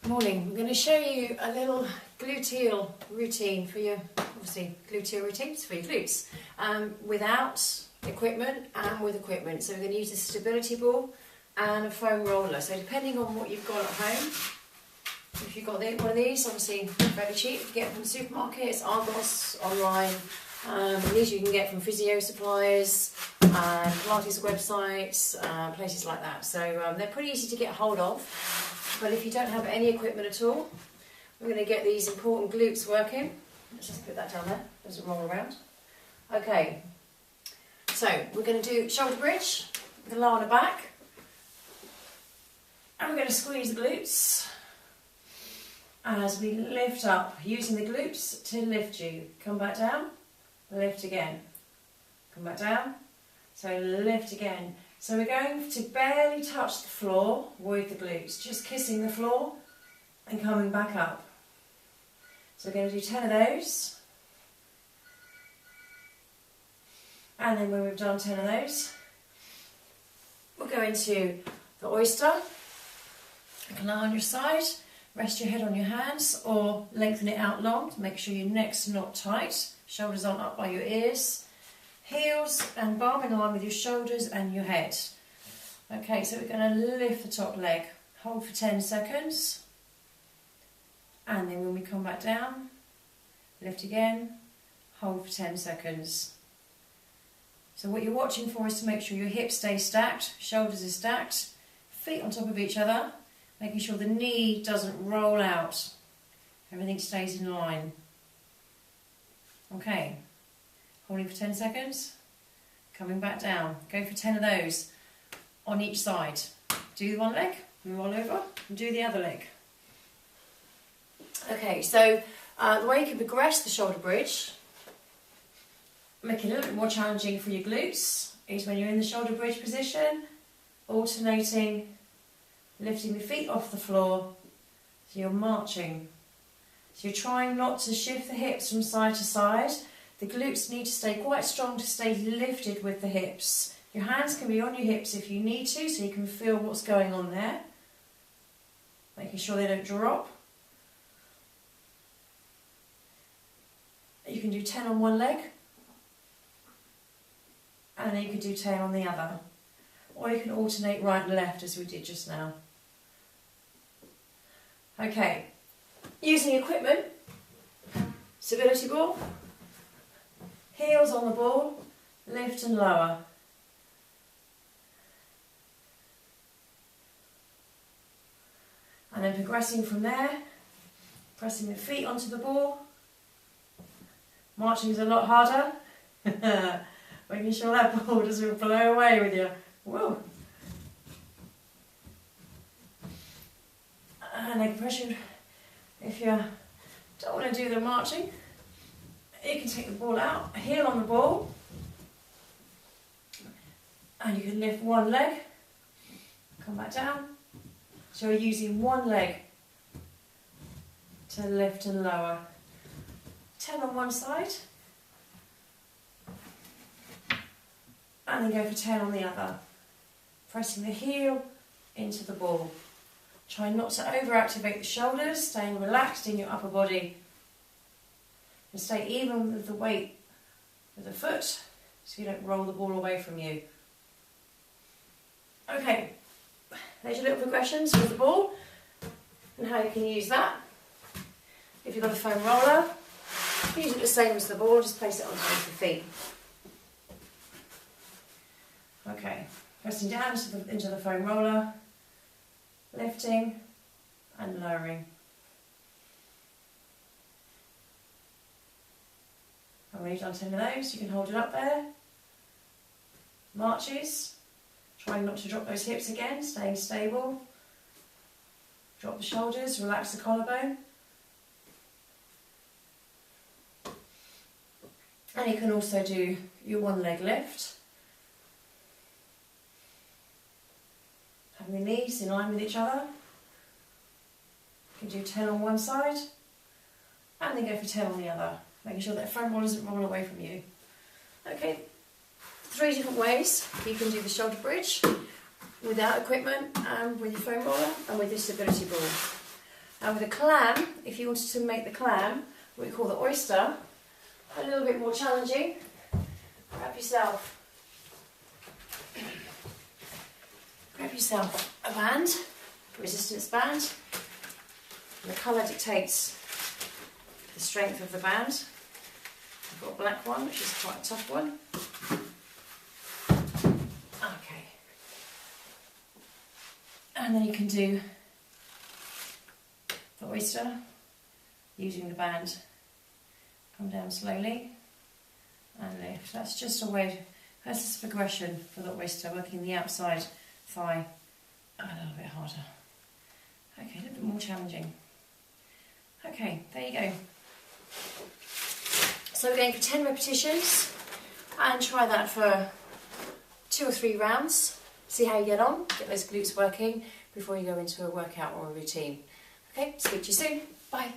Morning. I'm going to show you a little gluteal routine for your, obviously, gluteal routines for your glutes, without equipment and with equipment. So we're going to use a stability ball and a foam roller. So depending on what you've got at home, if you've got one of these, obviously fairly cheap, you can get from supermarkets, Argos, online. These you can get from physio supplies, Pilates websites, places like that. So they're pretty easy to get hold of. But if you don't have any equipment at all, we're going to get these important glutes working. Let's just put that down there, doesn't roll around. Okay, so we're going to do shoulder bridge, we're going to lie on the back, and we're going to squeeze the glutes as we lift up, using the glutes to lift you. Come back down, lift again, come back down, so lift again. So we're going to barely touch the floor with the glutes, just kissing the floor and coming back up. So we're going to do 10 of those. And then when we've done 10 of those, we'll go into the oyster. You can lie on your side, rest your head on your hands or lengthen it out long to make sure your neck's not tight, shoulders aren't up by your ears. Heels and bum in line with your shoulders and your head. Okay, so we're going to lift the top leg, hold for 10 seconds, and then when we come back down, lift again, hold for 10 seconds. So what you're watching for is to make sure your hips stay stacked, shoulders are stacked, feet on top of each other, making sure the knee doesn't roll out, everything stays in line. Okay. Holding for 10 seconds, coming back down. Go for 10 of those on each side. Do one leg, roll over, and do the other leg. Okay, so the way you can progress the shoulder bridge, make it a little bit more challenging for your glutes, is when you're in the shoulder bridge position, alternating, lifting the feet off the floor, so you're marching. So you're trying not to shift the hips from side to side. The glutes need to stay quite strong to stay lifted with the hips. Your hands can be on your hips if you need to, so you can feel what's going on there. Making sure they don't drop. You can do 10 on one leg, and then you can do 10 on the other. Or you can alternate right and left as we did just now. Okay, using equipment, stability ball. Heels on the ball, lift and lower. And then progressing from there, pressing the feet onto the ball. Marching is a lot harder. Making sure that ball doesn't blow away with you. Whoa. And then pressure, if you don't want to do the marching, you can take the ball out, heel on the ball, and you can lift one leg, come back down. So you're using one leg to lift and lower. 10 on one side, and then go for 10 on the other. Pressing the heel into the ball. Try not to overactivate the shoulders, staying relaxed in your upper body. And stay even with the weight of the foot, so you don't roll the ball away from you. Okay, there's your little progressions with the ball, and how you can use that. If you've got a foam roller, use it the same as the ball, just place it on top of the feet. Okay, pressing down into the foam roller, lifting and lowering. And when you've done 10 of those, you can hold it up there. Marches, trying not to drop those hips again, staying stable. Drop the shoulders, relax the collarbone. And you can also do your one leg lift. Having the knees in line with each other. You can do 10 on one side, and then go for 10 on the other. Making sure that front roll doesn't roll away from you. Okay, 3 different ways you can do the shoulder bridge without equipment, and with your foam roller and with your stability ball. And with a clam, if you wanted to make the clam, what we call the oyster, a little bit more challenging, grab yourself a band, a resistance band. The colour dictates the strength of the band. I've got a black one, which is quite a tough one. Okay. And then you can do the oyster using the band. Come down slowly and lift. That's just a way, that's just progression for the oyster, working the outside thigh a little bit harder. Okay, a little bit more challenging. Okay, there you go. So we're going for 10 repetitions and try that for 2 or 3 rounds. See how you get on, get those glutes working before you go into a workout or a routine. Okay, speak to you soon. Bye.